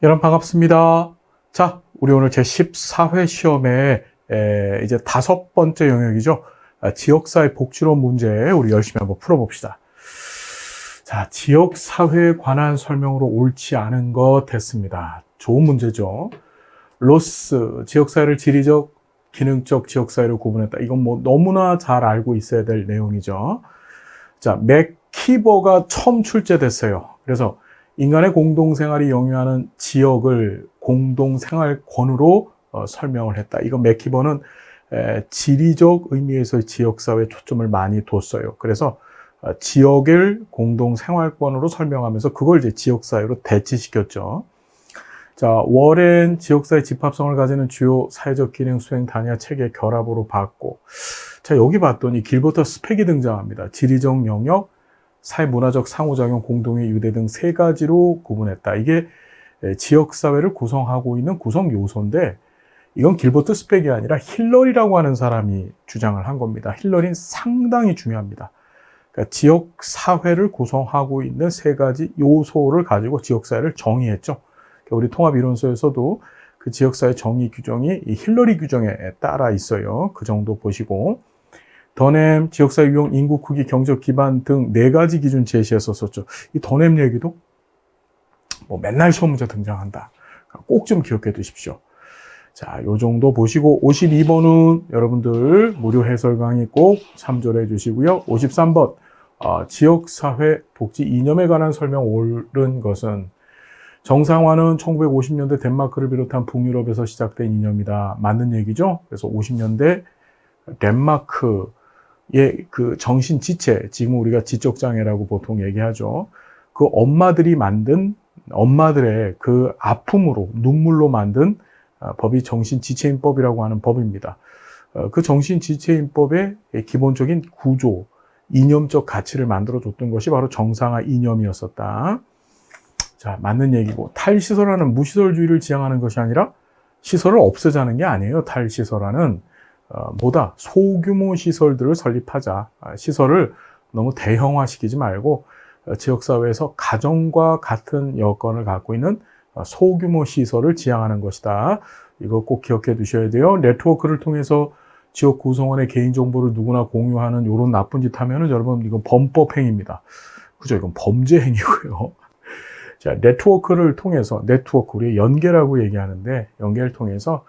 여러분 반갑습니다. 자, 우리 오늘 제14회 시험에 이제 5번째 영역이죠. 지역사회 복지론 문제 우리 열심히 한번 풀어봅시다. 자, 지역사회에 관한 설명으로 옳지 않은 것 됐습니다. 좋은 문제죠. 로스, 지역사회를 지리적, 기능적 지역사회로 구분했다. 이건 뭐 너무나 잘 알고 있어야 될 내용이죠. 자, 맥키버가 처음 출제됐어요. 그래서 인간의 공동생활이 영위하는 지역을 공동생활권으로 설명을 했다. 이거 맥키버는 지리적 의미에서의 지역사회에 초점을 많이 뒀어요. 그래서 지역을 공동생활권으로 설명하면서 그걸 이제 지역사회로 대치시켰죠. 자, 워렌 지역사회 집합성을 가지는 주요 사회적 기능 수행 단위와 체계 결합으로 봤고, 자, 여기 봤더니 길버터 스펙이 등장합니다. 지리적 영역, 사회문화적 상호작용, 공동의 유대 등 3가지로 구분했다. 이게 지역사회를 구성하고 있는 구성 요소인데, 이건 길버트 스펙이 아니라 힐러리라고 하는 사람이 주장을 한 겁니다. 힐러리는 상당히 중요합니다. 그러니까 지역사회를 구성하고 있는 3가지 요소를 가지고 지역사회를 정의했죠. 우리 통합이론서에서도 그 지역사회 정의 규정이 이 힐러리 규정에 따라 있어요. 그 정도 보시고, 더넴 지역사회 유형, 인구 크기, 경제적 기반 등 4가지 기준 제시했었죠. 이 더넴 얘기도 뭐 맨날 시험 문제 등장한다. 꼭 좀 기억해 두십시오. 자, 요 정도 보시고 52번은 여러분들 무료 해설 강의 꼭 참조해 주시고요. 53번 지역사회 복지 이념에 관한 설명 옳은 것은 정상화는 1950년대 덴마크를 비롯한 북유럽에서 시작된 이념이다. 맞는 얘기죠? 그래서 50년대 덴마크 그 정신 지체, 지금 우리가 지적장애라고 보통 얘기하죠. 그 엄마들이 만든, 엄마들의 그 아픔으로, 눈물로 만든 법이 정신지체인법이라고 하는 법입니다. 그 정신지체인법의 기본적인 구조, 이념적 가치를 만들어줬던 것이 바로 정상화 이념이었었다. 자, 맞는 얘기고, 탈시설화는 무시설주의를 지향하는 것이 아니라 시설을 없애자는 게 아니에요. 탈시설화는 보다 소규모 시설들을 설립하자. 시설을 너무 대형화시키지 말고 지역사회에서 가정과 같은 여건을 갖고 있는 소규모 시설을 지향하는 것이다. 이거 꼭 기억해 두셔야 돼요. 네트워크를 통해서 지역 구성원의 개인정보를 누구나 공유하는 이런 나쁜 짓 하면은 여러분 이건 범법행위입니다. 그죠? 이건 범죄 행위고요. 자, 네트워크를 통해서, 네트워크, 우리 연계라고 얘기하는데, 연계를 통해서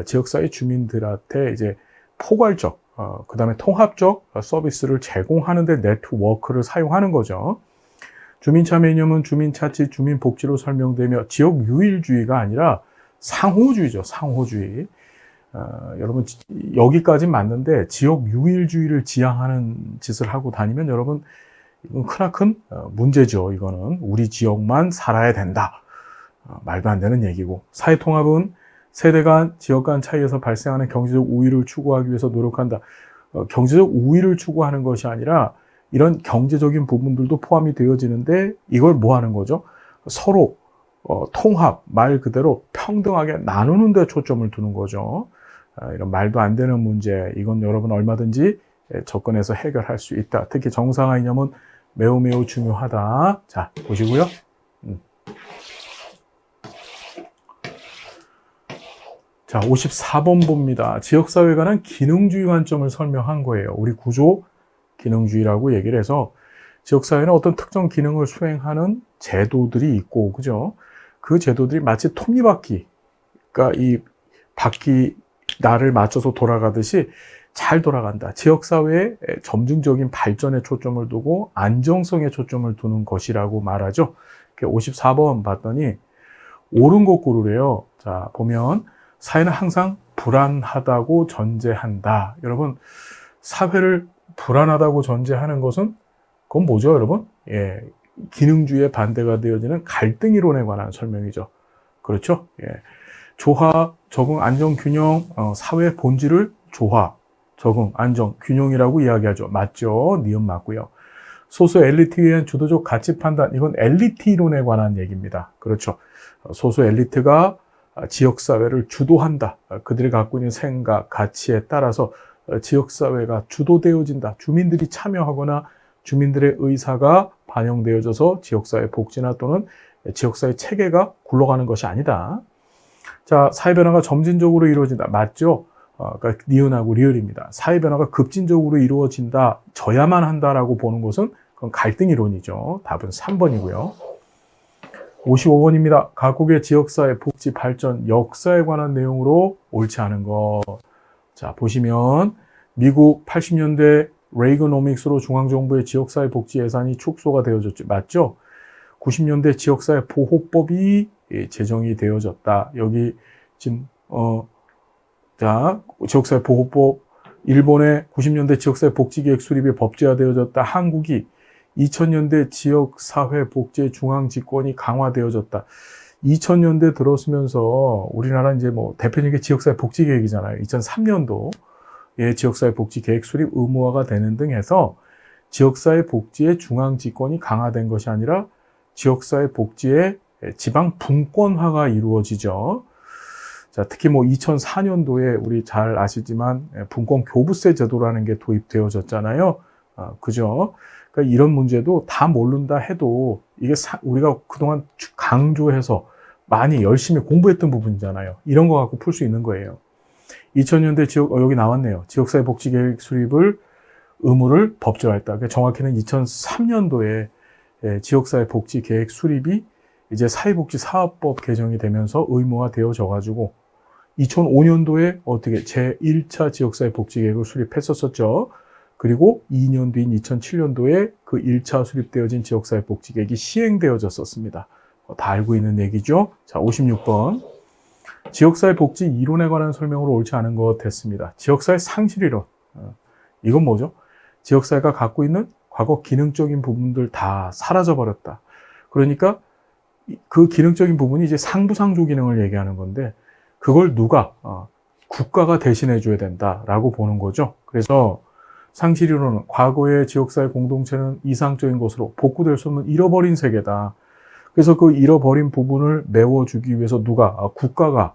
지역사회 주민들한테 이제 포괄적, 그 다음에 통합적 서비스를 제공하는데 네트워크를 사용하는 거죠. 주민참여 이념은 주민자치, 주민복지로 설명되며 지역 유일주의가 아니라 상호주의죠. 상호주의. 여러분 여기까지 맞는데 지역 유일주의를 지향하는 짓을 하고 다니면 여러분 이건 크나큰 문제죠. 이거는 우리 지역만 살아야 된다. 말도 안 되는 얘기고, 사회통합은 세대 간, 지역 간 차이에서 발생하는 경제적 우위를 추구하기 위해서 노력한다. 경제적 우위를 추구하는 것이 아니라 이런 경제적인 부분들도 포함이 되어지는데 이걸 뭐 하는 거죠? 서로 통합, 말 그대로 평등하게 나누는 데 초점을 두는 거죠. 이런 말도 안 되는 문제, 이건 여러분 얼마든지 접근해서 해결할 수 있다. 특히 정상화 이념은 매우 매우 중요하다. 자, 보시고요. 자, 54번 봅니다. 지역사회에 관한 기능주의 관점을 설명한 거예요. 우리 구조 기능주의라고 얘기를 해서 지역사회는 어떤 특정 기능을 수행하는 제도들이 있고, 그죠? 그 제도들이 마치 톱니바퀴, 그러니까 이 바퀴 날을 맞춰서 돌아가듯이 잘 돌아간다. 지역사회의 점증적인 발전에 초점을 두고 안정성에 초점을 두는 것이라고 말하죠. 54번 봤더니 옳은 거 고르래요. 자, 보면 사회는 항상 불안하다고 전제한다. 여러분, 사회를 불안하다고 전제하는 것은 그건 뭐죠, 여러분? 예, 기능주의의 반대가 되어지는 갈등이론에 관한 설명이죠. 그렇죠? 예, 조화, 적응, 안정, 균형, 사회 본질을 조화, 적응, 안정, 균형이라고 이야기하죠. 맞죠? 니은 맞고요. 소수 엘리트에 의한 주도적 가치 판단, 이건 엘리트 이론에 관한 얘기입니다. 그렇죠? 소수 엘리트가 지역사회를 주도한다. 그들이 갖고 있는 생각, 가치에 따라서 지역사회가 주도되어진다. 주민들이 참여하거나 주민들의 의사가 반영되어져서 지역사회 복지나 또는 지역사회 체계가 굴러가는 것이 아니다. 자, 사회 변화가 점진적으로 이루어진다. 맞죠? 그러니까 니은하고 리을입니다. 사회 변화가 급진적으로 이루어진다, 져야만 한다라고 보는 것은 그건 갈등 이론이죠. 답은 3번이고요. 55번입니다. 각국의 지역사회 복지 발전 역사에 관한 내용으로 옳지 않은 것. 자, 보시면 미국 80년대 레이거노믹스로 중앙정부의 지역사회 복지 예산이 축소가 되어졌죠. 맞죠? 90년대 지역사회 보호법이 제정이 되어졌다. 여기 지금 자, 지역사회 보호법, 일본의 90년대 지역사회 복지계획 수립이 법제화되어졌다. 한국이 2000년대 지역사회 복지 중앙집권이 강화되어졌다. 2000년대 들어서면서 우리나라 이제 뭐 대표적인 게 지역사회 복지계획이잖아요. 2003년도에 지역사회 복지계획 수립 의무화가 되는 등 해서 지역사회 복지의 중앙집권이 강화된 것이 아니라 지역사회 복지의 지방 분권화가 이루어지죠. 자, 특히 뭐 2004년도에 우리 잘 아시지만 분권 교부세 제도라는 게 도입되어졌잖아요. 그죠? 그러니까 이런 문제도 다 모른다 해도 이게 우리가 그동안 강조해서 많이 열심히 공부했던 부분이잖아요. 이런 거 갖고 풀 수 있는 거예요. 2000년대 여기 나왔네요. 지역사회 복지계획 수립을 의무를 법제화했다. 그러니까 정확히는 2003년도에 지역사회 복지계획 수립이 이제 사회복지사업법 개정이 되면서 의무화되어져 가지고 2005년도에 어떻게 제1차 지역사회 복지계획을 수립했었죠. 그리고 2년 뒤인 2007년도에 그 1차 수립되어진 지역사회 복지계획이 시행되어졌었습니다. 다 알고 있는 얘기죠. 자, 56번. 지역사회 복지 이론에 관한 설명으로 옳지 않은 것 됐습니다. 지역사회 상실이론. 이건 뭐죠? 지역사회가 갖고 있는 과거 기능적인 부분들 다 사라져버렸다. 그러니까 그 기능적인 부분이 이제 상부상조 기능을 얘기하는 건데 그걸 누가 국가가 대신해 줘야 된다라고 보는 거죠. 그래서 상실이론은 과거의 지역사회 공동체는 이상적인 것으로 복구될 수 없는 잃어버린 세계다. 그래서 그 잃어버린 부분을 메워주기 위해서 누가 국가가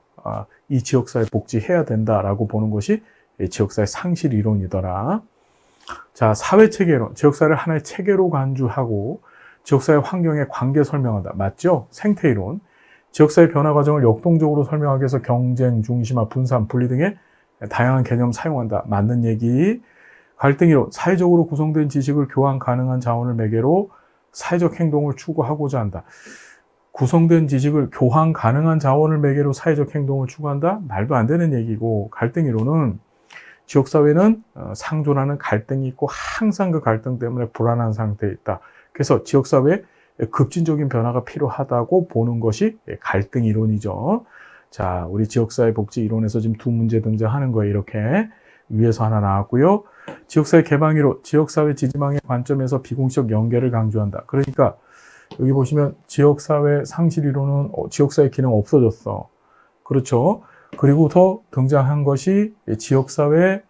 이 지역사회 복지해야 된다라고 보는 것이 지역사회 상실이론이더라. 자, 사회체계론, 지역사회를 하나의 체계로 간주하고 지역사회 환경의 관계 설명한다. 맞죠? 생태이론. 지역사회 변화 과정을 역동적으로 설명하기 위해서 경쟁, 중심화, 분산, 분리 등의 다양한 개념 사용한다. 맞는 얘기. 갈등이론. 사회적으로 구성된 지식을 교환 가능한 자원을 매개로 사회적 행동을 추구하고자 한다. 구성된 지식을 교환 가능한 자원을 매개로 사회적 행동을 추구한다? 말도 안 되는 얘기고, 갈등이론은 지역사회는 상존하는 갈등이 있고 항상 그 갈등 때문에 불안한 상태에 있다. 그래서 지역사회에 급진적인 변화가 필요하다고 보는 것이 갈등 이론이죠. 자, 우리 지역사회 복지 이론에서 지금 두 문제 등장하는 거예요. 이렇게 위에서 하나 나왔고요. 지역사회 개방 이론, 지역사회 지지망의 관점에서 비공식 연계를 강조한다. 그러니까 여기 보시면 지역사회 상실 이론은 지역사회 기능 없어졌어. 그렇죠. 그리고 더 등장한 것이 지역사회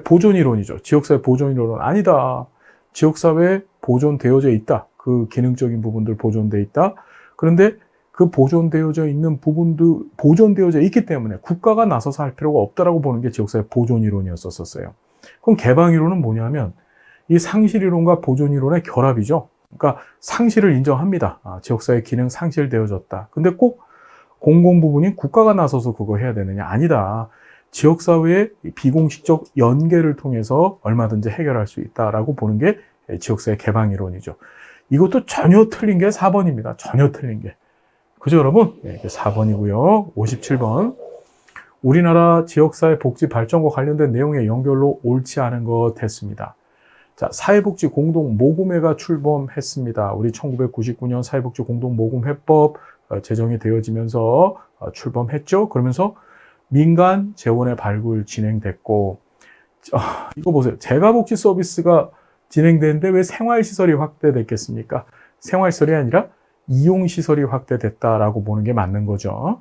보존 이론이죠. 지역사회 보존 이론은 아니다. 지역사회 보존되어져 있다. 그 기능적인 부분들 보존되어 있다. 그런데 그 보존되어져 있는 부분도 보존되어져 있기 때문에 국가가 나서서 할 필요가 없다라고 보는 게 지역사회 보존 이론이었었어요. 그럼 개방 이론은 뭐냐면 이 상실 이론과 보존 이론의 결합이죠. 그러니까 상실을 인정합니다. 지역사회 기능 상실되어졌다. 근데 꼭 공공 부분인 국가가 나서서 그거 해야 되느냐? 아니다. 지역사회의 비공식적 연계를 통해서 얼마든지 해결할 수 있다라고 보는 게 지역사회 개방 이론이죠. 이것도 전혀 틀린 게 4번입니다. 전혀 틀린 게. 그죠, 여러분? 네, 4번이고요. 57번. 우리나라 지역사회 복지 발전과 관련된 내용의 연결로 옳지 않은 것 됐습니다. 자, 사회복지 공동모금회가 출범했습니다. 우리 1999년 사회복지 공동모금회법 제정이 되어지면서 출범했죠. 그러면서 민간 재원의 발굴 진행됐고, 이거 보세요. 재가복지 서비스가 진행되는데 왜 생활시설이 확대됐겠습니까? 생활시설이 아니라 이용시설이 확대됐다라고 보는 게 맞는 거죠.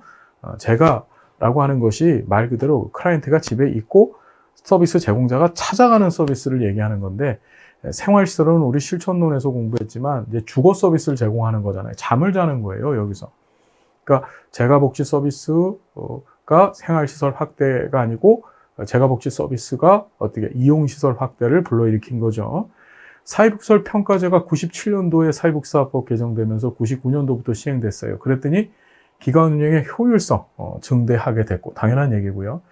재가라고 하는 것이 말 그대로 클라이언트가 집에 있고 서비스 제공자가 찾아가는 서비스를 얘기하는 건데, 생활시설은 우리 실천론에서 공부했지만 이제 주거 서비스를 제공하는 거잖아요. 잠을 자는 거예요, 여기서. 그러니까 재가복지 서비스가 생활시설 확대가 아니고 재가복지 서비스가 어떻게 이용시설 확대를 불러일으킨 거죠. 사회복지설 평가제가 97년도에 사회복지사업법 개정되면서 99년도부터 시행됐어요. 그랬더니 기관 운영의 효율성 증대하게 됐고 당연한 얘기고요.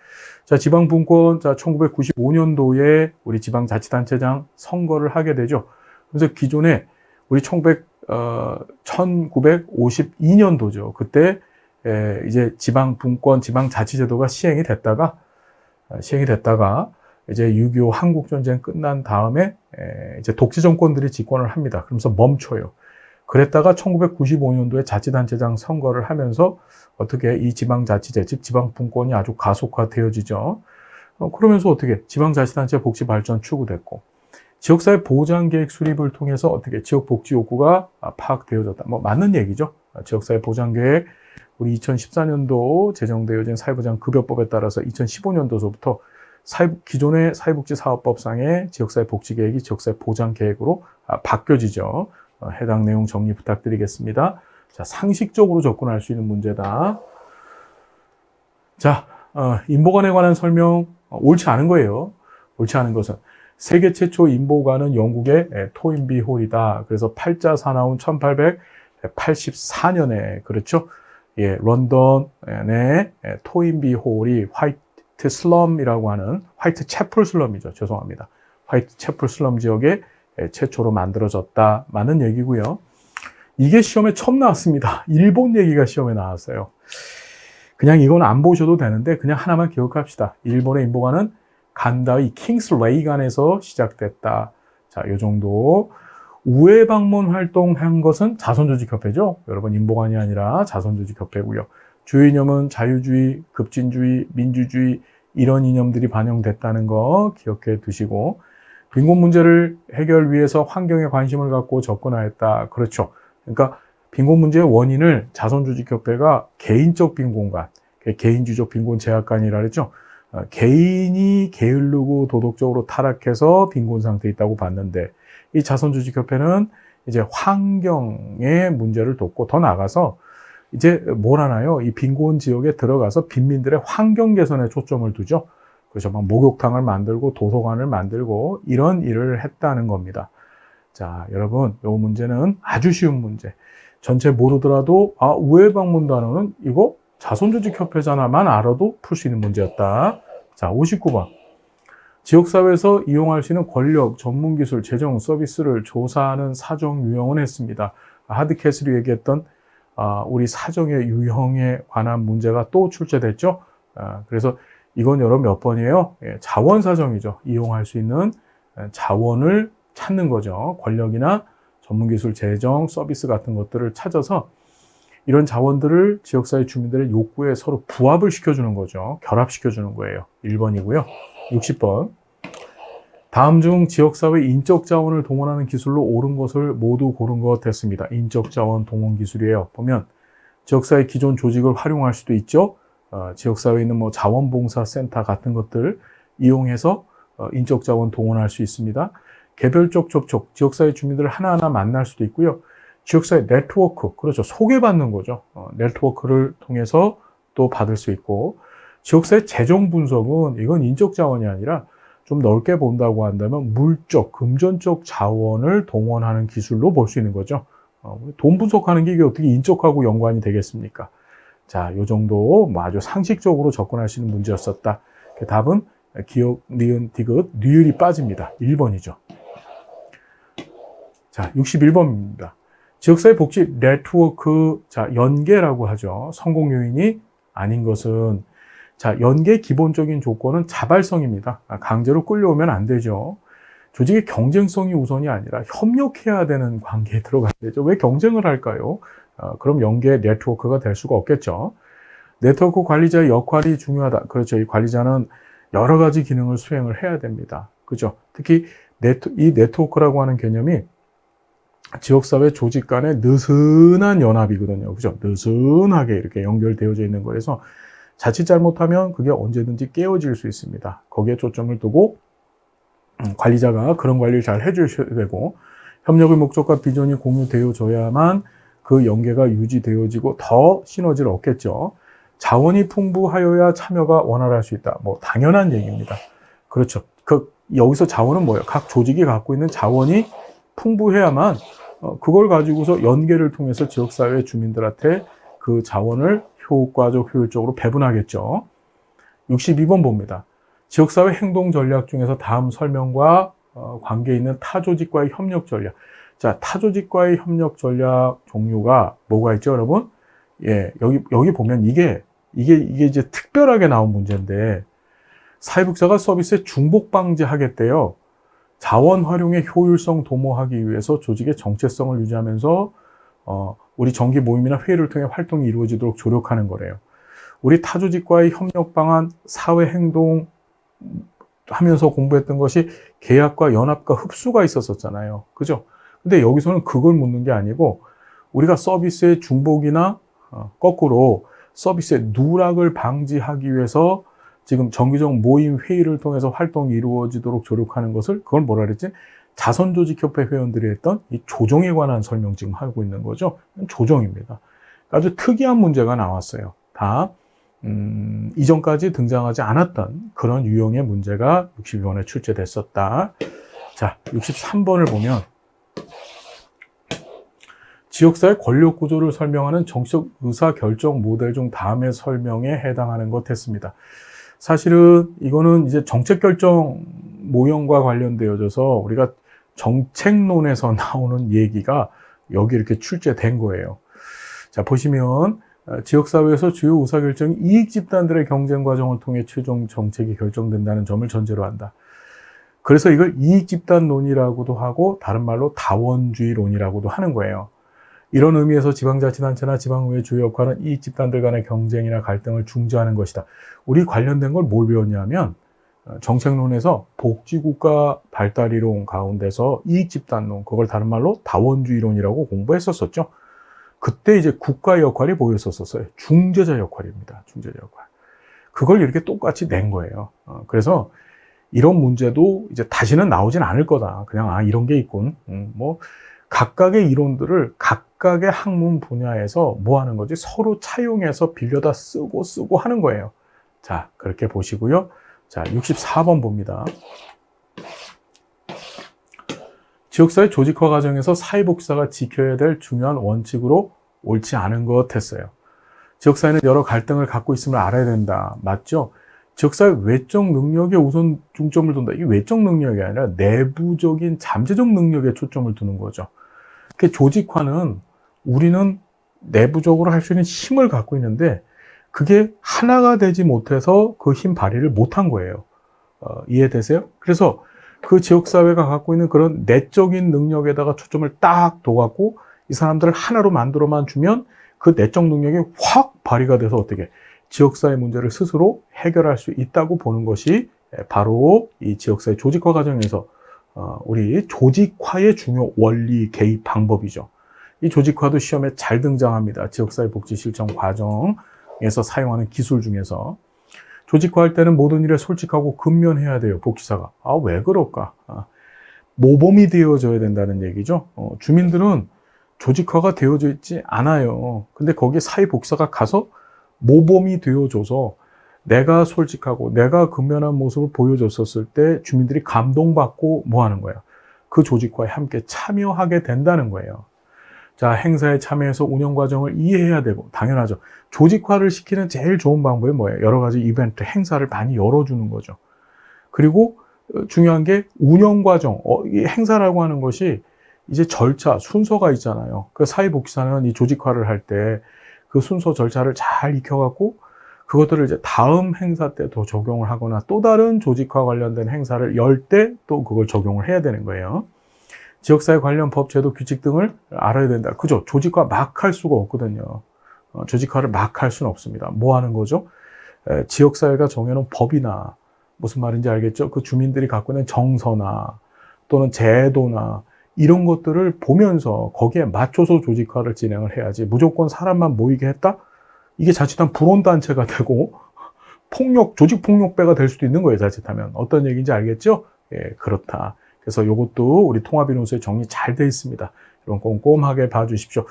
자, 지방분권, 자, 1995년도에 우리 지방자치단체장 선거를 하게 되죠. 그래서 기존에 우리 1952년도죠. 그때 이제 지방분권, 지방자치제도가 시행이 됐다가 이제 6.25 한국전쟁 끝난 다음에 이제 독재 정권들이 집권을 합니다. 그러면서 멈춰요. 그랬다가 1995년도에 자치단체장 선거를 하면서 어떻게 이 지방자치제, 즉 지방분권이 아주 가속화되어지죠. 그러면서 어떻게 지방자치단체 복지 발전 추구됐고, 지역사회 보장계획 수립을 통해서 어떻게 지역복지 욕구가 파악되어졌다. 뭐 맞는 얘기죠. 지역사회 보장계획, 우리 2014년도 제정되어진 사회보장급여법에 따라서 2015년도서부터 기존의 사회복지사업법상의 지역사회 복지계획이 지역사회 보장계획으로 바뀌어지죠. 해당 내용 정리 부탁드리겠습니다. 자, 상식적으로 접근할 수 있는 문제다. 자, 인보관에 관한 설명 옳지 않은 거예요. 옳지 않은 것은 세계 최초 인보관은 영국의 토인비 홀이다. 그래서 팔자 사나운 1884년에 그렇죠. 예, 런던의 토인비 홀이 화이트 슬럼이라고 하는 화이트 채플 슬럼이죠. 죄송합니다. 화이트 채플 슬럼 지역에 최초로 만들어졌다. 많은 얘기고요. 이게 시험에 처음 나왔습니다. 일본 얘기가 시험에 나왔어요. 그냥 이건 안 보셔도 되는데 그냥 하나만 기억합시다. 일본의 인보관은 간다의 킹스레이간에서 시작됐다. 자, 요 정도. 우회 방문 활동한 것은 자선조직협회죠. 여러분, 인보관이 아니라 자선조직협회고요. 주요 이념은 자유주의, 급진주의, 민주주의 이런 이념들이 반영됐다는 거 기억해 두시고, 빈곤 문제를 해결 위해서 환경에 관심을 갖고 접근하였다. 그렇죠. 그러니까 빈곤 문제의 원인을 자선조직협회가 개인적 빈곤관, 개인주의적 빈곤 제약관이라 그랬죠. 개인이 게으르고 도덕적으로 타락해서 빈곤 상태에 있다고 봤는데, 이 자선조직협회는 이제 환경의 문제를 돕고 더 나아가서 이제 뭘 하나요? 이 빈곤 지역에 들어가서 빈민들의 환경 개선에 초점을 두죠. 그래서 막 목욕탕을 만들고 도서관을 만들고 이런 일을 했다는 겁니다. 자, 여러분, 이 문제는 아주 쉬운 문제. 전체 모르더라도 우회 방문 단어는 이거 자선조직협회잖아만 알아도 풀 수 있는 문제였다. 자, 59번. 지역사회에서 이용할 수 있는 권력, 전문기술, 재정, 서비스를 조사하는 사정 유형은 했습니다. 하드캐슬이 얘기했던 우리 사정의 유형에 관한 문제가 또 출제됐죠. 그래서 이건 여러분 몇 번이에요? 자원사정이죠. 이용할 수 있는 자원을 찾는 거죠. 권력이나 전문기술, 재정, 서비스 같은 것들을 찾아서 이런 자원들을 지역사회 주민들의 욕구에 서로 부합을 시켜주는 거죠. 결합시켜주는 거예요. 1번이고요. 60번. 다음 중 지역사회 인적 자원을 동원하는 기술로 옳은 것을 모두 고른 것 됐습니다. 인적 자원 동원 기술이에요. 보면 지역사회 기존 조직을 활용할 수도 있죠. 지역사회에 있는 뭐 자원봉사센터 같은 것들 이용해서 인적 자원 동원할 수 있습니다. 개별적 접촉, 지역사회 주민들을 하나하나 만날 수도 있고요. 지역사회 네트워크, 그렇죠. 소개받는 거죠. 네트워크를 통해서 또 받을 수 있고, 지역사회 재정 분석은 이건 인적 자원이 아니라 좀 넓게 본다고 한다면 물적, 금전적 자원을 동원하는 기술로 볼 수 있는 거죠. 돈 분석하는 게 이게 어떻게 인적하고 연관이 되겠습니까? 자, 요 정도 뭐 아주 상식적으로 접근할 수 있는 문제였었다. 답은 기억, 니은, 디귿, 니을이 빠집니다. 1번이죠. 자, 61번입니다. 지역사회 복지 네트워크, 자, 연계라고 하죠. 성공 요인이 아닌 것은, 자, 연계 기본적인 조건은 자발성입니다. 강제로 끌려오면 안 되죠. 조직의 경쟁성이 우선이 아니라 협력해야 되는 관계에 들어가야 되죠. 왜 경쟁을 할까요? 그럼 연계 네트워크가 될 수가 없겠죠. 네트워크 관리자의 역할이 중요하다. 그렇죠. 이 관리자는 여러 가지 기능을 수행을 해야 됩니다. 그죠? 특히 이 네트워크라고 하는 개념이 지역사회 조직 간의 느슨한 연합이거든요. 그죠? 느슨하게 이렇게 연결되어져 있는 거라서 자칫 잘못하면 그게 언제든지 깨어질 수 있습니다. 거기에 초점을 두고 관리자가 그런 관리를 잘 해주셔야 되고, 협력의 목적과 비전이 공유되어져야만 그 연계가 유지되어지고 더 시너지를 얻겠죠. 자원이 풍부하여야 참여가 원활할 수 있다. 뭐 당연한 얘기입니다. 그렇죠. 여기서 자원은 뭐예요? 각 조직이 갖고 있는 자원이 풍부해야만 그걸 가지고서 연계를 통해서 지역사회 주민들한테 그 자원을 효과적, 효율적으로 배분하겠죠. 62번 봅니다. 지역사회 행동 전략 중에서 다음 설명과 관계 있는 타조직과의 협력 전략. 자, 타조직과의 협력 전략 종류가 뭐가 있죠, 여러분? 예, 여기 보면 이게 이제 특별하게 나온 문제인데, 사회복지사가 서비스에 중복 방지하겠대요. 자원 활용의 효율성 도모하기 위해서 조직의 정체성을 유지하면서 우리 정기 모임이나 회의를 통해 활동이 이루어지도록 조력하는 거래요. 우리 타조직과의 협력 방안, 사회 행동 하면서 공부했던 것이 계약과 연합과 흡수가 있었잖아요. 그죠? 근데 여기서는 그걸 묻는 게 아니고 우리가 서비스의 중복이나 거꾸로 서비스의 누락을 방지하기 위해서 지금 정기적 모임 회의를 통해서 활동이 이루어지도록 조력하는 것을 그걸 뭐라 그랬지? 자선조직협회 회원들이 했던 이 조정에 관한 설명 지금 하고 있는 거죠. 조정입니다. 아주 특이한 문제가 나왔어요. 다 이전까지 등장하지 않았던 그런 유형의 문제가 62번에 출제됐었다. 자, 63번을 보면 지역사회 권력구조를 설명하는 정치적 의사결정 모델 중 다음의 설명에 해당하는 것 했습니다. 사실은 이거는 이제 정책결정 모형과 관련되어져서 우리가 정책론에서 나오는 얘기가 여기 이렇게 출제된 거예요. 자, 보시면 지역사회에서 주요 의사결정이 이익집단들의 경쟁 과정을 통해 최종 정책이 결정된다는 점을 전제로 한다. 그래서 이걸 이익집단론이라고도 하고 다른 말로 다원주의론이라고도 하는 거예요. 이런 의미에서 지방자치단체나 지방의회 주요 역할은 이익집단들 간의 경쟁이나 갈등을 중재하는 것이다. 우리 관련된 걸 뭘 배웠냐면 정책론에서 복지국가 발달이론 가운데서 이익집단론, 그걸 다른 말로 다원주의론이라고 공부했었었죠. 그때 이제 국가의 역할이 보였었어요. 중재자 역할입니다. 중재자 역할. 그걸 이렇게 똑같이 낸 거예요. 그래서 이런 문제도 이제 다시는 나오진 않을 거다. 그냥 이런 게 있군. 뭐 각각의 이론들을 각각의 학문 분야에서 뭐 하는 거지? 서로 차용해서 빌려다 쓰고 하는 거예요. 자, 그렇게 보시고요. 자, 64번 봅니다. 지역사회 조직화 과정에서 사회복지사가 지켜야 될 중요한 원칙으로 옳지 않은 것 했어요. 지역사회는 여러 갈등을 갖고 있음을 알아야 된다. 맞죠? 지역사회 외적 능력에 우선 중점을 둔다. 이게 외적 능력이 아니라 내부적인 잠재적 능력에 초점을 두는 거죠. 그 조직화는 우리는 내부적으로 할 수 있는 힘을 갖고 있는데 그게 하나가 되지 못해서 그 힘 발휘를 못한 거예요. 이해되세요? 그래서 그 지역사회가 갖고 있는 그런 내적인 능력에다가 초점을 딱 둬갖고 이 사람들을 하나로 만들어만 주면 그 내적 능력이 확 발휘가 돼서 어떻게 지역사회 문제를 스스로 해결할 수 있다고 보는 것이 바로 이 지역사회 조직화 과정에서 우리 조직화의 중요 원리 개입 방법이죠. 이 조직화도 시험에 잘 등장합니다. 지역사회 복지 실천 과정에서 사용하는 기술 중에서. 조직화할 때는 모든 일에 솔직하고 근면해야 돼요. 복지사가. 왜 그럴까? 모범이 되어져야 된다는 얘기죠. 주민들은 조직화가 되어져 있지 않아요. 근데 거기에 사회복지사가 가서 모범이 되어줘서 내가 솔직하고 내가 근면한 모습을 보여줬었을 때 주민들이 감동받고 뭐 하는 거예요? 그 조직화에 함께 참여하게 된다는 거예요. 자, 행사에 참여해서 운영 과정을 이해해야 되고, 당연하죠. 조직화를 시키는 제일 좋은 방법이 뭐예요? 여러 가지 이벤트, 행사를 많이 열어주는 거죠. 그리고 중요한 게 운영 과정, 이 행사라고 하는 것이 이제 절차, 순서가 있잖아요. 그 사회복지사는 이 조직화를 할 때 그 순서 절차를 잘 익혀갖고 그것들을 이제 다음 행사 때 더 적용을 하거나 또 다른 조직화 관련된 행사를 열 때 또 그걸 적용을 해야 되는 거예요. 지역사회 관련 법, 제도, 규칙 등을 알아야 된다. 그죠? 조직화 막 할 수가 없거든요. 조직화를 막 할 수는 없습니다. 뭐 하는 거죠? 지역사회가 정해놓은 법이나 무슨 말인지 알겠죠? 그 주민들이 갖고 있는 정서나 또는 제도나 이런 것들을 보면서 거기에 맞춰서 조직화를 진행을 해야지 무조건 사람만 모이게 했다? 이게 자칫하면 불온단체가 되고 조직폭력배가 될 수도 있는 거예요. 자칫하면. 어떤 얘기인지 알겠죠? 예, 그렇다. 그래서 이것도 우리 통합인원수에 정리 잘 돼 있습니다. 이런 꼼꼼하게 봐주십시오.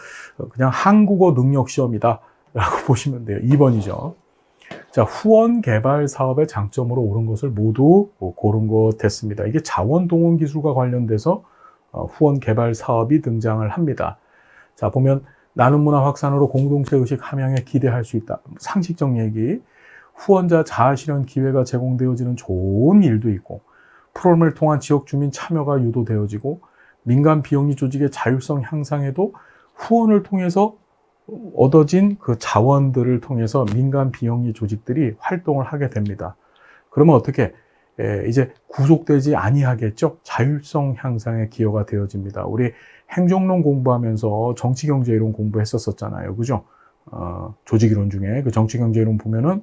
그냥 한국어 능력 시험이다 라고 보시면 돼요. 2번이죠. 자, 후원 개발 사업의 장점으로 옳은 것을 모두 고른 것 됐습니다. 이게 자원 동원 기술과 관련돼서 후원 개발 사업이 등장을 합니다. 자, 보면 나눔 문화 확산으로 공동체 의식 함양에 기대할 수 있다. 상식적 얘기. 후원자 자아 실현 기회가 제공되어지는 좋은 일도 있고, 프로그램을 통한 지역 주민 참여가 유도되어지고, 민간 비영리 조직의 자율성 향상에도 후원을 통해서 얻어진 그 자원들을 통해서 민간 비영리 조직들이 활동을 하게 됩니다. 그러면 어떻게 이제 구속되지 아니하겠죠? 자율성 향상에 기여가 되어집니다. 우리 행정론 공부하면서 정치경제이론 공부했었잖아요. 그죠? 조직이론 중에 그 정치경제이론 보면은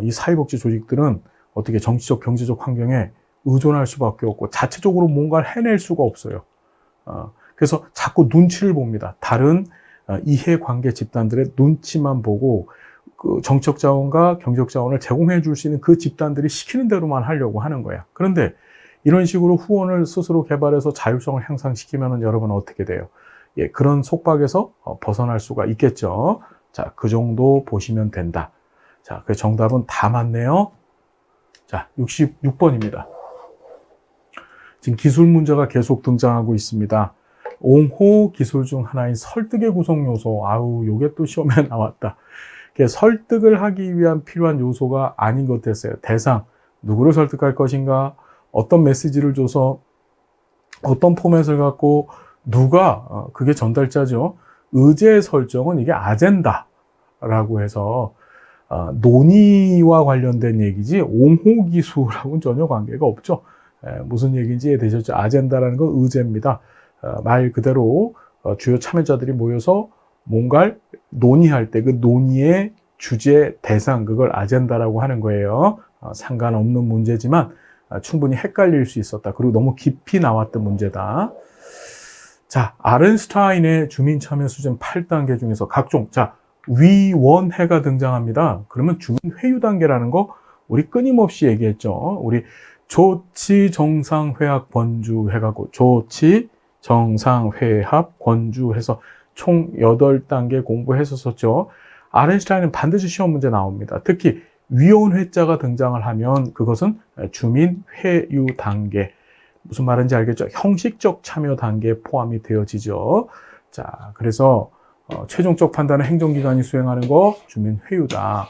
이 사회복지 조직들은 어떻게 정치적, 경제적 환경에 의존할 수밖에 없고 자체적으로 뭔가를 해낼 수가 없어요. 그래서 자꾸 눈치를 봅니다. 다른 이해관계 집단들의 눈치만 보고 그 정치적 자원과 경제적 자원을 제공해 줄 수 있는 그 집단들이 시키는 대로만 하려고 하는 거야. 그런데 이런 식으로 후원을 스스로 개발해서 자율성을 향상시키면 여러분 어떻게 돼요? 예, 그런 속박에서 벗어날 수가 있겠죠. 자, 그 정도 보시면 된다. 자, 그 정답은 다 맞네요. 자, 66번입니다. 지금 기술 문제가 계속 등장하고 있습니다. 옹호 기술 중 하나인 설득의 구성 요소. 아우, 요게 또 시험에 나왔다. 설득을 하기 위한 필요한 요소가 아닌 것 됐어요. 대상, 누구를 설득할 것인가, 어떤 메시지를 줘서, 어떤 포맷을 갖고, 누가, 그게 전달자죠. 의제 설정은 이게 아젠다라고 해서, 논의와 관련된 얘기지, 옹호 기술하고는 전혀 관계가 없죠. 무슨 얘기인지 이해되셨죠? 아젠다라는 건 의제입니다. 말 그대로 주요 참여자들이 모여서 뭔가를 논의할 때 그 논의의 주제, 대상, 그걸 아젠다라고 하는 거예요. 상관없는 문제지만 충분히 헷갈릴 수 있었다. 그리고 너무 깊이 나왔던 문제다. 자, 아른슈타인의 주민참여수준 8단계 중에서 각종, 자, 위원회가 등장합니다. 그러면 주민회유 단계라는 거 우리 끊임없이 얘기했죠. 우리 조치, 정상, 회합, 권주 해가고 조치, 정상, 회합, 권주 해서 총 8단계 공부했었죠. 아른슈타인은 반드시 시험 문제 나옵니다. 특히 위원회자가 등장을 하면 그것은 주민회유 단계. 무슨 말인지 알겠죠? 형식적 참여 단계에 포함이 되어지죠. 자, 그래서 최종적 판단은 행정기관이 수행하는 거 주민회유다.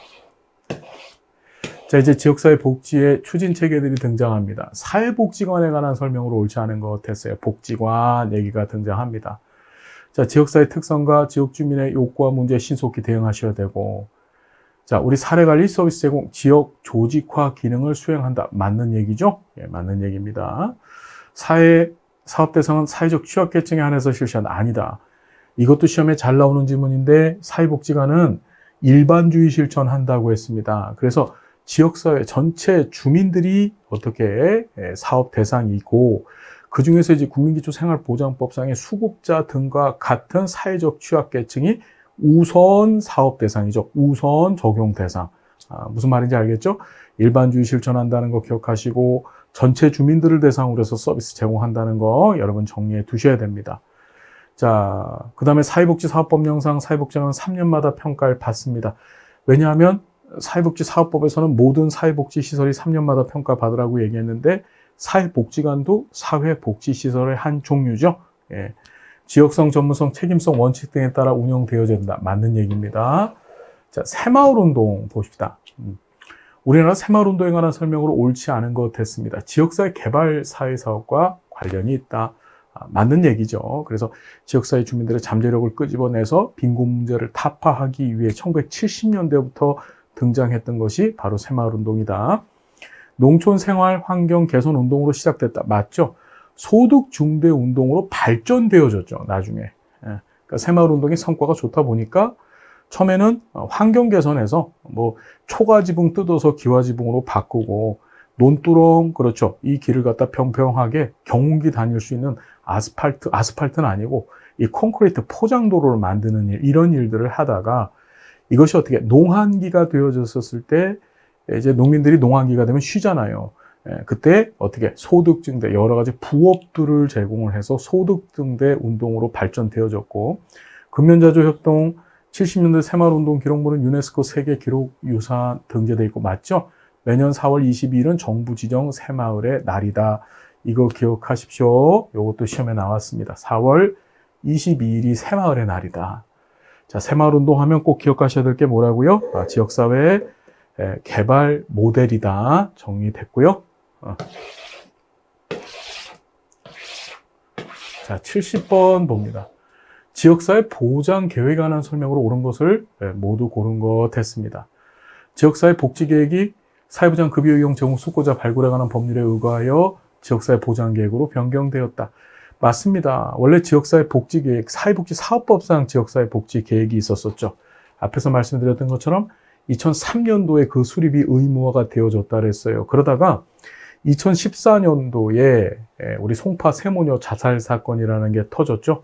자, 이제 지역사회 복지의 추진 체계들이 등장합니다. 사회복지관에 관한 설명으로 옳지 않은 것 됐어요. 복지관 얘기가 등장합니다. 자, 지역사회 특성과 지역 주민의 욕구와 문제에 신속히 대응하셔야 되고, 자, 우리 사례관리 서비스 제공, 지역 조직화 기능을 수행한다. 맞는 얘기죠? 예, 맞는 얘기입니다. 사업 대상은 사회적 취약계층에 한해서 실시한다. 아니다. 이것도 시험에 잘 나오는 질문인데 사회복지관은 일반주의 실천한다고 했습니다. 그래서 지역사회 전체 주민들이 어떻게 사업 대상이고 그 중에서 이제 국민기초생활보장법상의 수급자 등과 같은 사회적 취약계층이 우선 사업 대상이죠. 우선 적용 대상. 무슨 말인지 알겠죠? 일반주의 실천한다는 거 기억하시고 전체 주민들을 대상으로 해서 서비스 제공한다는 거 여러분 정리해 두셔야 됩니다. 자, 그 다음에 사회복지사업법령상 사회복지관은 3년마다 평가를 받습니다. 왜냐하면 사회복지사업법에서는 모든 사회복지시설이 3년마다 평가받으라고 얘기했는데 사회복지관도 사회복지시설의 한 종류죠. 예. 지역성, 전문성, 책임성, 원칙 등에 따라 운영되어야 된다. 맞는 얘기입니다. 자, 새마을운동 보십시다. 우리나라 새마을운동에 관한 설명으로 옳지 않은 것 됐습니다. 지역사회 개발 사회사업과 관련이 있다. 맞는 얘기죠. 그래서 지역사회 주민들의 잠재력을 끄집어내서 빈곤 문제를 타파하기 위해 1970년대부터 등장했던 것이 바로 새마을운동이다. 농촌 생활 환경 개선 운동으로 시작됐다. 맞죠? 소득 중대 운동으로 발전되어졌죠. 나중에. 그러니까 새마을운동의 성과가 좋다 보니까 처음에는 환경 개선에서 뭐 초가지붕 뜯어서 기와지붕으로 바꾸고 논두렁, 그렇죠. 이 길을 갖다 평평하게 경운기 다닐 수 있는 아스팔트는 아니고 이 콘크리트 포장도로를 만드는 일, 이런 일들을 하다가 이것이 어떻게 농한기가 되어졌었을 때 이제 농민들이 농한기가 되면 쉬잖아요. 그때 어떻게 소득 증대, 여러 가지 부업들을 제공을 해서 소득 증대 운동으로 발전되어졌고, 근면자조 협동, 70년대 새마을운동 기록물은 유네스코 세계 기록유산 등재되어 있고 맞죠? 매년 4월 22일은 정부 지정 새마을의 날이다. 이거 기억하십시오. 이것도 시험에 나왔습니다. 4월 22일이 새마을의 날이다. 자, 새마을운동 하면 꼭 기억하셔야 될 게 뭐라고요? 지역사회 개발 모델이다. 정리됐고요. 자, 70번 봅니다. 지역사회 보장 계획에 관한 설명으로 옳은 것을 모두 고른 것 했습니다. 지역사회 복지계획이 사회보장 급여 이용 제공 수고자 발굴에 관한 법률에 의거하여 지역사회 보장 계획으로 변경되었다. 맞습니다. 원래 지역사회 복지계획, 사회복지사업법상 지역사회 복지계획이 있었었죠. 앞에서 말씀드렸던 것처럼 2003년도에 그 수립이 의무화가 되어졌다 그랬어요. 그러다가 2014년도에 우리 송파 세모녀 자살 사건이라는 게 터졌죠.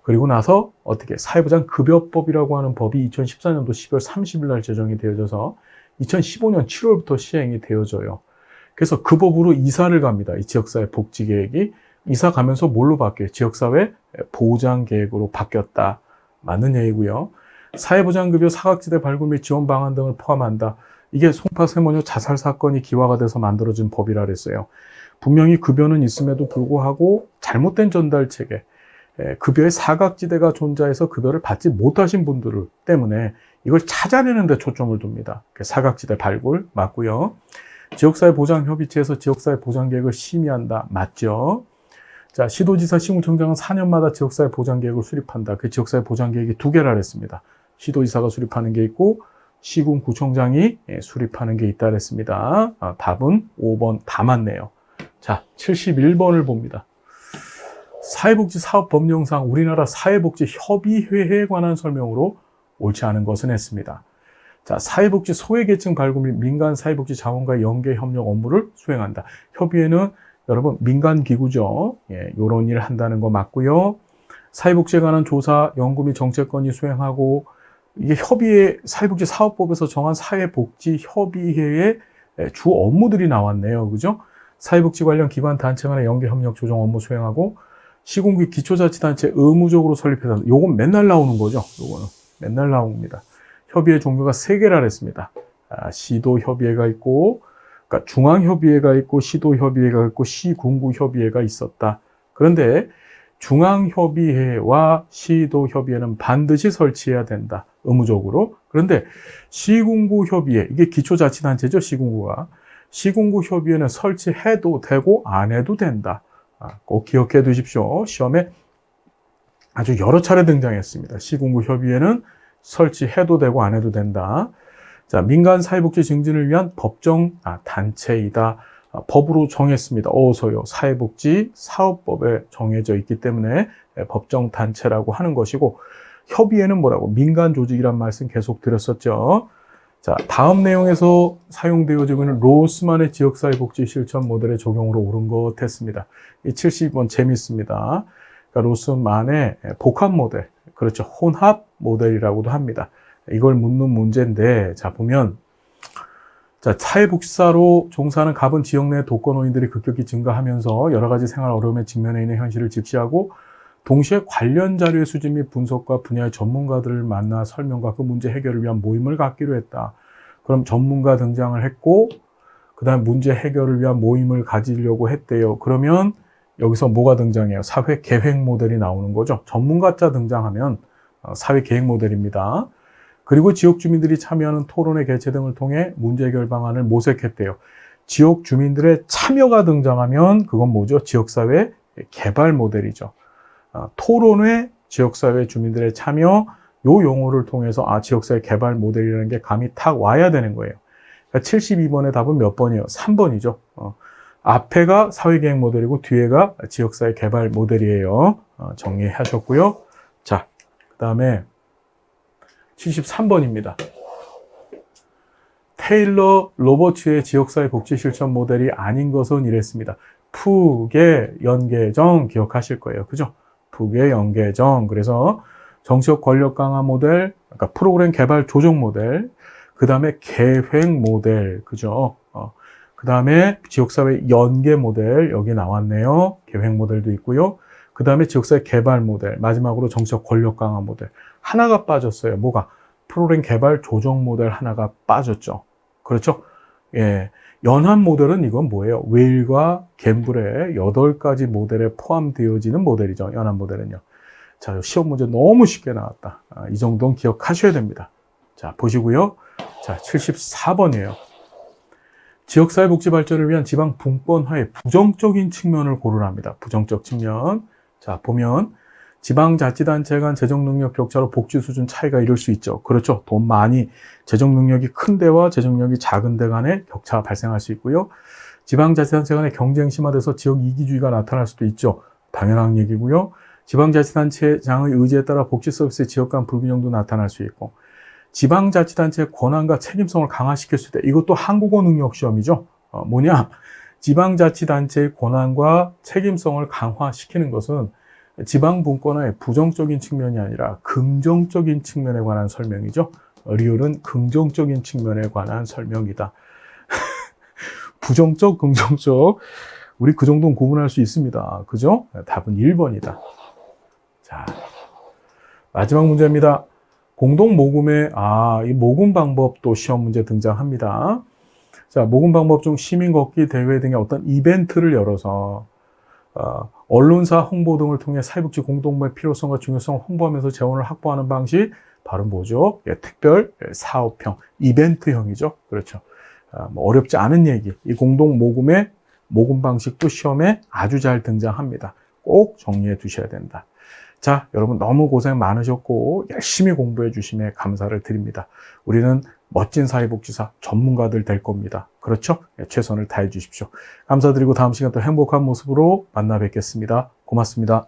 그리고 나서 어떻게 사회보장 급여법이라고 하는 법이 2014년도 12월 30일 날 제정이 되어져서 2015년 7월부터 시행이 되어져요. 그래서 그 법으로 이사를 갑니다. 이 지역사회 복지계획이 이사 가면서 뭘로 바뀌어요? 지역사회 보장계획으로 바뀌었다. 맞는 얘기고요. 사회보장급여 사각지대 발굴 및 지원 방안 등을 포함한다. 이게 송파 세모녀 자살 사건이 기화가 돼서 만들어진 법이라 그랬어요. 분명히 급여는 있음에도 불구하고 잘못된 전달 체계, 급여의 사각지대가 존재해서 급여를 받지 못하신 분들 때문에 이걸 찾아내는 데 초점을 둡니다. 사각지대 발굴 맞고요. 지역사회 보장협의체에서 지역사회 보장계획을 심의한다. 맞죠? 자, 시도지사, 시군청장은 4년마다 지역사회 보장계획을 수립한다. 그 지역사회 보장계획이 두 개라 그랬습니다. 시도지사가 수립하는 게 있고 시군구청장이 수립하는 게 있다 그랬습니다. 답은 5번 다 맞네요. 자, 71번을 봅니다. 사회복지사업법령상 우리나라 사회복지협의회에 관한 설명으로 옳지 않은 것은 했습니다. 자, 사회복지 소외계층 발굴 및 민간 사회복지 자원과의 연계 협력 업무를 수행한다. 협의회는 여러분 민간기구죠. 이런 일을 한다는 거 맞고요. 사회복지에 관한 조사, 연구 및 정책건이 수행하고 이게 협의회, 사회복지사업법에서 정한 사회복지협의회의 주 업무들이 나왔네요. 그죠? 사회복지 관련 기관 단체 간의 연계 협력 조정 업무 수행하고 시군구 기초자치단체 의무적으로 설립해서 요건 맨날 나오는 거죠. 요거는 맨날 나옵니다. 협의회 종류가 3개라 그랬습니다. 시도협의회가 있고, 그러니까 중앙협의회가 있고, 시도협의회가 있고, 시군구협의회가 있었다. 그런데 중앙협의회와 시도협의회는 반드시 설치해야 된다. 의무적으로. 그런데 시군구협의회, 이게 기초자치단체죠. 시군구가. 시군구협의회는 설치해도 되고 안 해도 된다. 꼭 기억해 두십시오. 시험에 아주 여러 차례 등장했습니다. 시군구협의회는 설치해도 되고 안 해도 된다. 자, 민간 사회복지 증진을 위한 법정 단체이다. 법으로 정했습니다. 어서요. 사회복지 사업법에 정해져 있기 때문에 법정 단체라고 하는 것이고 협의회는 뭐라고? 민간 조직이란 말씀 계속 드렸었죠. 자, 다음 내용에서 사용되어지고 있는 로스만의 지역사회복지 실천 모델의 적용으로 옳은 것 했습니다. 이 70번 재밌습니다. 그러니까 로스만의 복합 모델, 그렇죠. 혼합 모델이라고도 합니다. 이걸 묻는 문제인데, 자, 보면, 자, 사회복지사로 종사하는 갑은 지역 내 독거노인들이 급격히 증가하면서 여러 가지 생활 어려움에 직면해 있는 현실을 직시하고, 동시에 관련 자료의 수집 및 분석과 분야의 전문가들을 만나 설명과 그 문제 해결을 위한 모임을 갖기로 했다. 그럼 전문가 등장을 했고, 그 다음 문제 해결을 위한 모임을 가지려고 했대요. 그러면 여기서 뭐가 등장해요? 사회 계획 모델이 나오는 거죠. 전문가자 등장하면 사회 계획 모델입니다. 그리고 지역 주민들이 참여하는 토론회 개최 등을 통해 문제 해결 방안을 모색했대요. 지역 주민들의 참여가 등장하면 그건 뭐죠? 지역사회 개발 모델이죠. 토론회, 지역사회 주민들의 참여, 요 용어를 통해서 지역사회 개발 모델이라는 게 감이 탁 와야 되는 거예요. 그러니까 72번의 답은 몇 번이에요? 3번이죠. 앞에가 사회계획 모델이고 뒤에가 지역사회 개발 모델이에요. 정리하셨고요. 자, 그 다음에 73번입니다. 테일러 로버츠의 지역사회 복지 실천 모델이 아닌 것은 이랬습니다. 푸게 연계정 기억하실 거예요. 그죠? 푸게 연계정. 그래서 정치적 권력 강화 모델, 그러니까 프로그램 개발 조정 모델, 그 다음에 계획 모델, 그죠? 그 다음에 지역사회 연계 모델, 여기 나왔네요. 계획 모델도 있고요. 그 다음에 지역사회 개발 모델, 마지막으로 정치적 권력 강화 모델. 하나가 빠졌어요. 뭐가? 프로그램 개발 조정 모델 하나가 빠졌죠. 그렇죠? 예. 연합 모델은 이건 뭐예요? 웨일과 갬블의 8가지 모델에 포함되어지는 모델이죠. 연합 모델은요. 자, 시험 문제 너무 쉽게 나왔다. 이 정도는 기억하셔야 됩니다. 자, 보시고요. 자, 74번이에요. 지역사회 복지 발전을 위한 지방 분권화의 부정적인 측면을 고르랍니다. 부정적 측면. 자, 보면 지방자치단체 간 재정 능력 격차로 복지 수준 차이가 이룰 수 있죠. 그렇죠. 돈 많이, 재정 능력이 큰 데와 재정 능력이 작은 데 간의 격차가 발생할 수 있고요. 지방자치단체 간의 경쟁 심화돼서 지역 이기주의가 나타날 수도 있죠. 당연한 얘기고요. 지방자치단체장의 의지에 따라 복지 서비스의 지역 간 불균형도 나타날 수 있고, 지방자치단체의 권한과 책임성을 강화시킬 수 있다. 이것도 한국어 능력 시험이죠. 뭐냐? 지방자치단체의 권한과 책임성을 강화시키는 것은 지방분권화의 부정적인 측면이 아니라 긍정적인 측면에 관한 설명이죠. 리얼은 긍정적인 측면에 관한 설명이다. 부정적, 긍정적. 우리 그 정도는 구분할 수 있습니다. 그죠? 답은 1번이다. 자, 마지막 문제입니다. 공동모금의, 이 모금 방법도 시험 문제 등장합니다. 자, 모금 방법 중 시민 걷기 대회 등의 어떤 이벤트를 열어서, 언론사 홍보 등을 통해 사회복지 공동모의 필요성과 중요성을 홍보하면서 재원을 확보하는 방식, 바로 뭐죠? 예, 특별 사업형, 이벤트형이죠. 그렇죠. 뭐 어렵지 않은 얘기. 이 공동모금의 모금 방식도 시험에 아주 잘 등장합니다. 꼭 정리해 두셔야 된다. 자, 여러분 너무 고생 많으셨고 열심히 공부해 주심에 감사를 드립니다. 우리는 멋진 사회복지사 전문가들 될 겁니다. 그렇죠? 최선을 다해 주십시오. 감사드리고 다음 시간 또 행복한 모습으로 만나 뵙겠습니다. 고맙습니다.